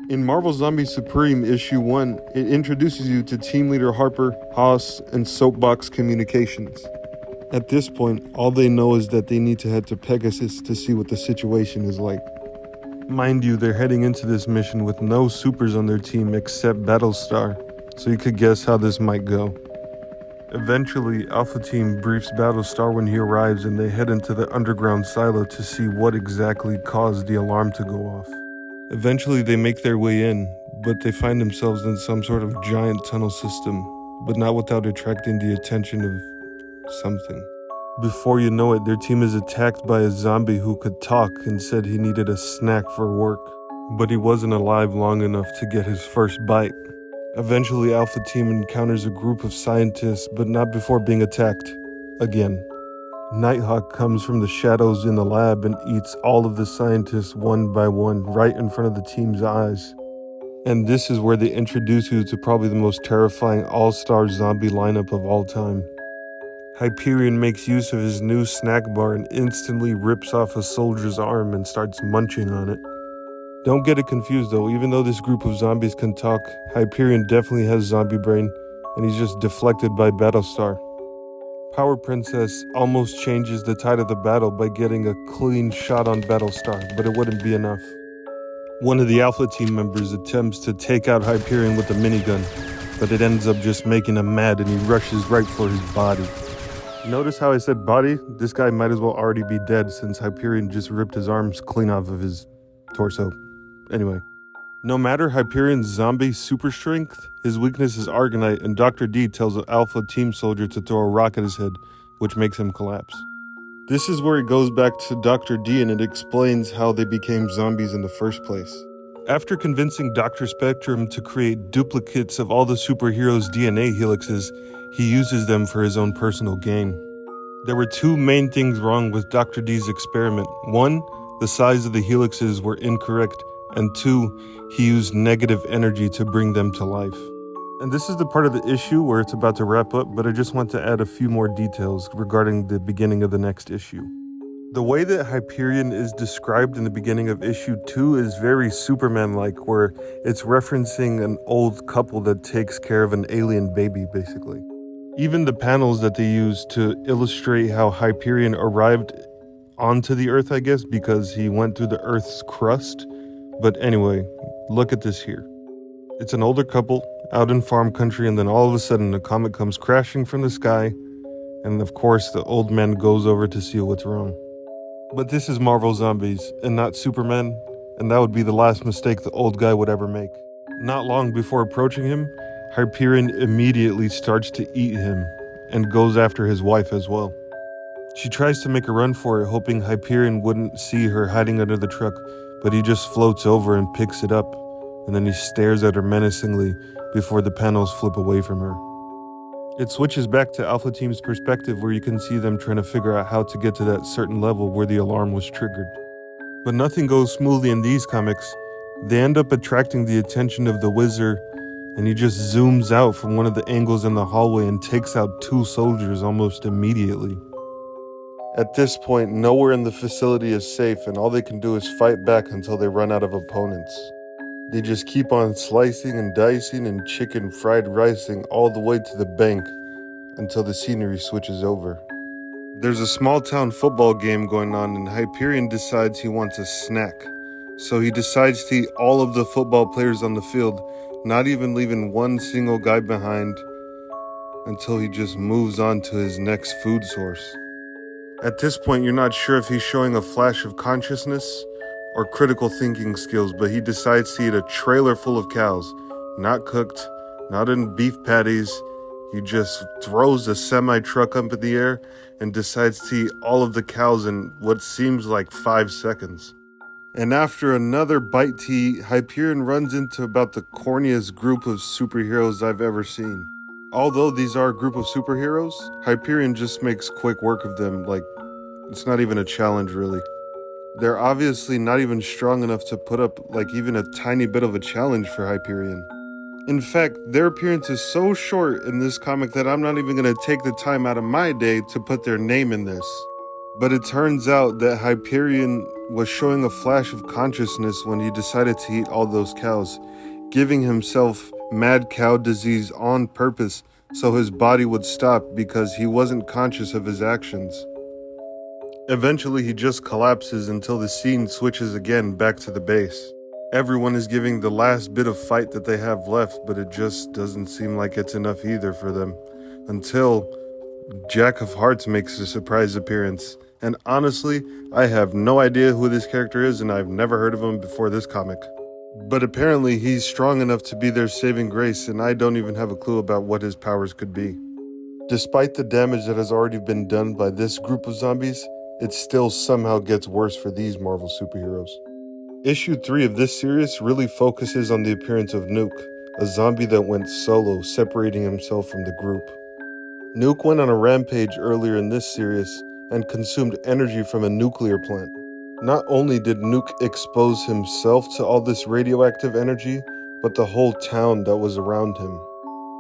In Marvel Zombie Supreme Issue 1, it introduces you to Team Leader Harper, Haas, and Soapbox Communications. At this point, all they know is that they need to head to Pegasus to see what the situation is like. Mind you, they're heading into this mission with no supers on their team except Battlestar, so you could guess how this might go. Eventually, Alpha Team briefs Battlestar when he arrives and they head into the underground silo to see what exactly caused the alarm to go off. Eventually, they make their way in, but they find themselves in some sort of giant tunnel system, but not without attracting the attention of something. Before you know it, their team is attacked by a zombie who could talk and said he needed a snack for work, but he wasn't alive long enough to get his first bite. Eventually, Alpha Team encounters a group of scientists, but not before being attacked again. Nighthawk comes from the shadows in the lab and eats all of the scientists one by one right in front of the team's eyes. And this is where they introduce you to probably the most terrifying all-star zombie lineup of all time. Hyperion makes use of his new snack bar and instantly rips off a soldier's arm and starts munching on it. Don't get it confused though, even though this group of zombies can talk, Hyperion definitely has zombie brain, and he's just deflected by Battlestar. Power Princess almost changes the tide of the battle by getting a clean shot on Battlestar, but it wouldn't be enough. One of the Alpha Team members attempts to take out Hyperion with a minigun, but it ends up just making him mad and he rushes right for his body. Notice how I said body? This guy might as well already be dead since Hyperion just ripped his arms clean off of his torso. Anyway, no matter Hyperion's zombie super strength, his weakness is Argonite, and Dr. D tells an Alpha Team soldier to throw a rock at his head, which makes him collapse. This is where it goes back to Dr. D and it explains how they became zombies in the first place. After convincing Dr. Spectrum to create duplicates of all the superheroes' DNA helixes, he uses them for his own personal gain. There were two main things wrong with Dr. D's experiment. One, the size of the helixes were incorrect, and two, he used negative energy to bring them to life. And this is the part of the issue where it's about to wrap up, but I just want to add a few more details regarding the beginning of the next issue. The way that Hyperion is described in the beginning of issue 2 is very Superman-like, where it's referencing an old couple that takes care of an alien baby, basically. Even the panels that they use to illustrate how Hyperion arrived onto the Earth, I guess, because he went through the Earth's crust. But anyway, look at this here. It's an older couple out in farm country, and then all of a sudden a comet comes crashing from the sky, and of course the old man goes over to see what's wrong. But this is Marvel Zombies and not Superman, and that would be the last mistake the old guy would ever make. Not long before approaching him, Hyperion immediately starts to eat him and goes after his wife as well. She tries to make a run for it, hoping Hyperion wouldn't see her hiding under the truck, but he just floats over and picks it up, and then he stares at her menacingly before the panels flip away from her. It switches back to Alpha Team's perspective where you can see them trying to figure out how to get to that certain level where the alarm was triggered. But nothing goes smoothly in these comics. They end up attracting the attention of the Wizard, and he just zooms out from one of the angles in the hallway and takes out two soldiers almost immediately. At this point, nowhere in the facility is safe, and all they can do is fight back until they run out of opponents. They just keep on slicing and dicing and chicken fried ricing all the way to the bank until the scenery switches over. There's a small town football game going on, and Hyperion decides he wants a snack. So he decides to eat all of the football players on the field, not even leaving one single guy behind, until he just moves on to his next food source. At this point, you're not sure if he's showing a flash of consciousness or critical thinking skills, but he decides to eat a trailer full of cows, not cooked, not in beef patties. He just throws a semi-truck up in the air and decides to eat all of the cows in what seems like 5 seconds. And after another bite to eat, Hyperion runs into about the corniest group of superheroes I've ever seen. Although these are a group of superheroes, Hyperion just makes quick work of them, like it's not even a challenge really. They're obviously not even strong enough to put up like even a tiny bit of a challenge for Hyperion. In fact, their appearance is so short in this comic that I'm not even going to take the time out of my day to put their name in this. But it turns out that Hyperion was showing a flash of consciousness when he decided to eat all those cows, giving himself mad cow disease on purpose so his body would stop because he wasn't conscious of his actions. Eventually, he just collapses until the scene switches again back to the base. Everyone is giving the last bit of fight that they have left, but it just doesn't seem like it's enough either for them, until Jack of Hearts makes a surprise appearance. And honestly, I have no idea who this character is, and I've never heard of him before this comic. But apparently he's strong enough to be their saving grace, and I don't even have a clue about what his powers could be. Despite the damage that has already been done by this group of zombies, it still somehow gets worse for these Marvel superheroes. Issue 3 of this series really focuses on the appearance of Nuke, a zombie that went solo, separating himself from the group. Nuke went on a rampage earlier in this series and consumed energy from a nuclear plant. Not only did Nuke expose himself to all this radioactive energy, but the whole town that was around him.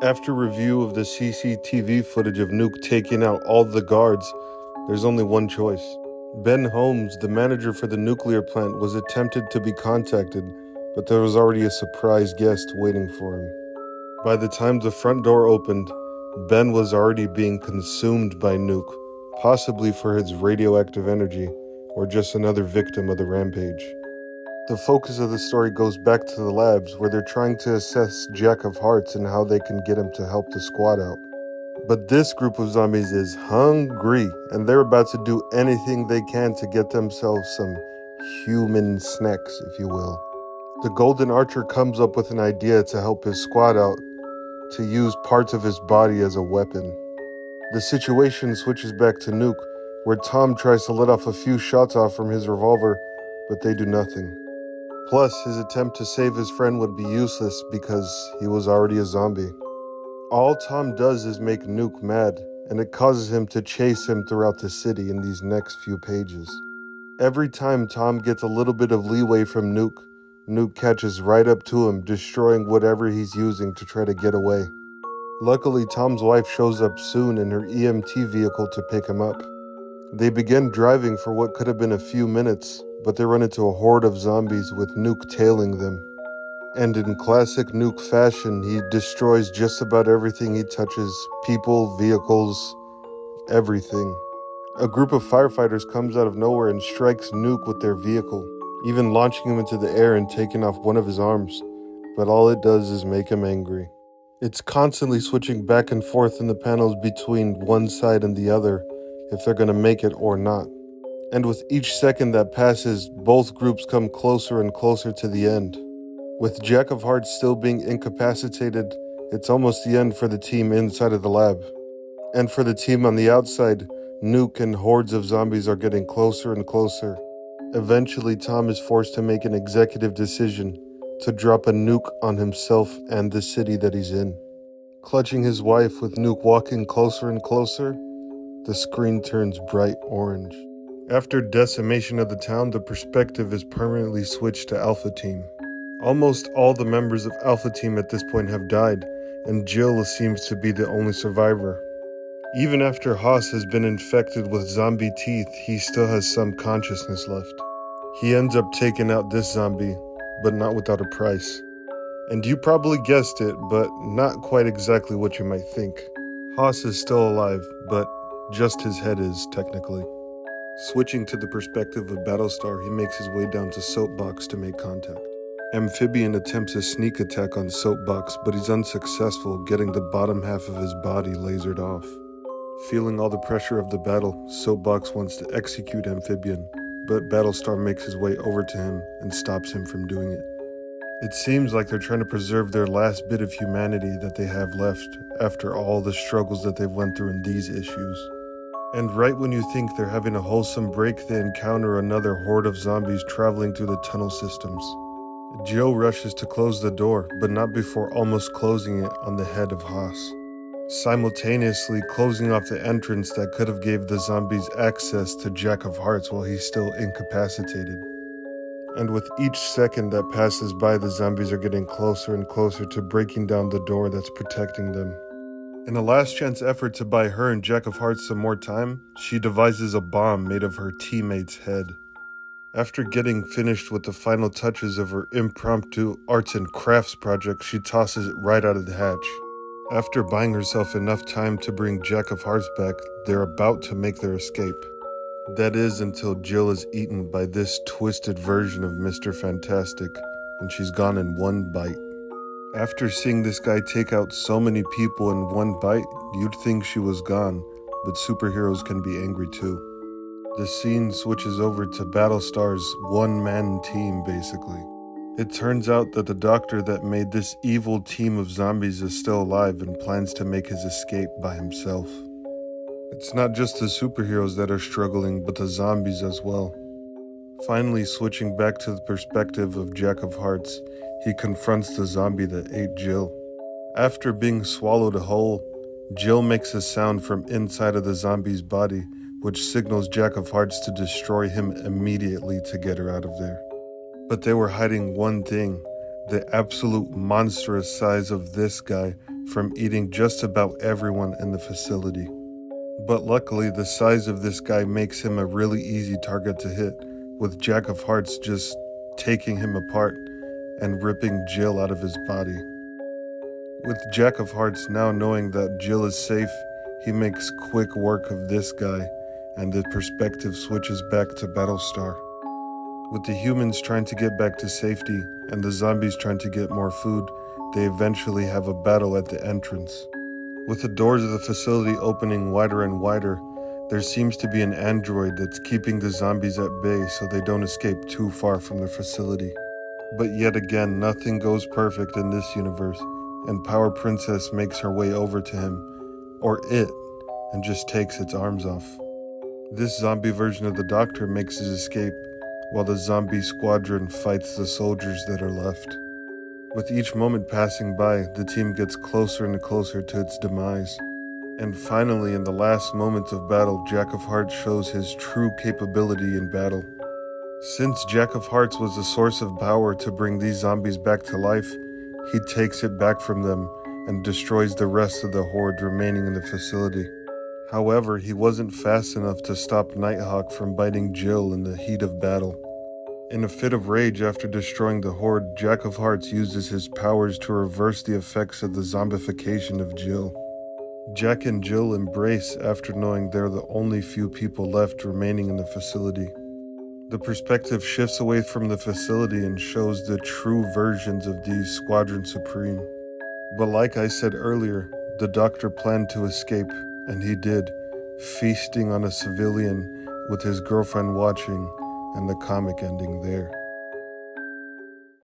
After review of the CCTV footage of Nuke taking out all the guards, there's only one choice. Ben Holmes, the manager for the nuclear plant, was attempted to be contacted, but there was already a surprise guest waiting for him. By the time the front door opened, Ben was already being consumed by Nuke, possibly for his radioactive energy, or just another victim of the rampage. The focus of the story goes back to the labs where they're trying to assess Jack of Hearts and how they can get him to help the squad out. But this group of zombies is hungry, and they're about to do anything they can to get themselves some human snacks, if you will. The Golden Archer comes up with an idea to help his squad out, to use parts of his body as a weapon. The situation switches back to Nuke, where Tom tries to let off a few shots off from his revolver, but they do nothing. Plus, his attempt to save his friend would be useless because he was already a zombie. All Tom does is make Nuke mad, and it causes him to chase him throughout the city in these next few pages. Every time Tom gets a little bit of leeway from Nuke, Nuke catches right up to him, destroying whatever he's using to try to get away. Luckily, Tom's wife shows up soon in her EMT vehicle to pick him up. They begin driving for what could have been a few minutes, but they run into a horde of zombies with Nuke tailing them. And in classic Nuke fashion, he destroys just about everything he touches, people, vehicles, everything. A group of firefighters comes out of nowhere and strikes Nuke with their vehicle, even launching him into the air and taking off one of his arms, but all it does is make him angry. It's constantly switching back and forth in the panels between one side and the other, if they're going to make it or not. And with each second that passes, both groups come closer and closer to the end. With Jack of Hearts still being incapacitated, it's almost the end for the team inside of the lab. And for the team on the outside, Nuke and hordes of zombies are getting closer and closer. Eventually, Tom is forced to make an executive decision to drop a nuke on himself and the city that he's in. Clutching his wife with Nuke walking closer and closer, the screen turns bright orange. After decimation of the town, the perspective is permanently switched to Alpha Team. Almost all the members of Alpha Team at this point have died, and Jill seems to be the only survivor. Even after Haas has been infected with zombie teeth, he still has some consciousness left. He ends up taking out this zombie, but not without a price. And you probably guessed it, but not quite exactly what you might think. Haas is still alive, but just his head is, technically. Switching to the perspective of Battlestar, he makes his way down to Soapbox to make contact. Amphibian attempts a sneak attack on Soapbox, but he's unsuccessful, getting the bottom half of his body lasered off. Feeling all the pressure of the battle, Soapbox wants to execute Amphibian, but Battlestar makes his way over to him and stops him from doing it. It seems like they're trying to preserve their last bit of humanity that they have left after all the struggles that they've went through in these issues. And right when you think they're having a wholesome break, they encounter another horde of zombies traveling through the tunnel systems. Joe rushes to close the door, but not before almost closing it on the head of Haas, simultaneously closing off the entrance that could have gave the zombies access to Jack of Hearts while he's still incapacitated. And with each second that passes by, the zombies are getting closer and closer to breaking down the door that's protecting them. In a last-chance effort to buy her and Jack of Hearts some more time, she devises a bomb made of her teammate's head. After getting finished with the final touches of her impromptu arts and crafts project, she tosses it right out of the hatch. After buying herself enough time to bring Jack of Hearts back, they're about to make their escape. That is until Jill is eaten by this twisted version of Mr. Fantastic, and she's gone in one bite. After seeing this guy take out so many people in one bite, you'd think she was gone, but superheroes can be angry too. The scene switches over to Battlestar's one-man team, basically. It turns out that the doctor that made this evil team of zombies is still alive and plans to make his escape by himself. It's not just the superheroes that are struggling, but the zombies as well. Finally, switching back to the perspective of Jack of Hearts, he confronts the zombie that ate Jill. After being swallowed whole, Jill makes a sound from inside of the zombie's body, which signals Jack of Hearts to destroy him immediately to get her out of there. But they were hiding one thing, the absolute monstrous size of this guy from eating just about everyone in the facility. But luckily, the size of this guy makes him a really easy target to hit, with Jack of Hearts just taking him apart and ripping Jill out of his body. With Jack of Hearts now knowing that Jill is safe, he makes quick work of this guy, and the perspective switches back to Battlestar. With the humans trying to get back to safety and the zombies trying to get more food, they eventually have a battle at the entrance. With the doors of the facility opening wider and wider, there seems to be an android that's keeping the zombies at bay so they don't escape too far from the facility. But yet again, nothing goes perfect in this universe, and Power Princess makes her way over to him, or it, and just takes its arms off. This zombie version of the Doctor makes his escape, while the zombie squadron fights the soldiers that are left. With each moment passing by, the team gets closer and closer to its demise. And finally, in the last moments of battle, Jack of Hearts shows his true capability in battle. Since Jack of Hearts was the source of power to bring these zombies back to life, he takes it back from them and destroys the rest of the horde remaining in the facility. However, he wasn't fast enough to stop Nighthawk from biting Jill in the heat of battle. In a fit of rage after destroying the horde, Jack of Hearts uses his powers to reverse the effects of the zombification of Jill. Jack and Jill embrace after knowing they're the only few people left remaining in the facility. The perspective shifts away from the facility and shows the true versions of these Squadron Supreme. But like I said earlier, the Doctor planned to escape, and he did, feasting on a civilian with his girlfriend watching, and the comic ending there.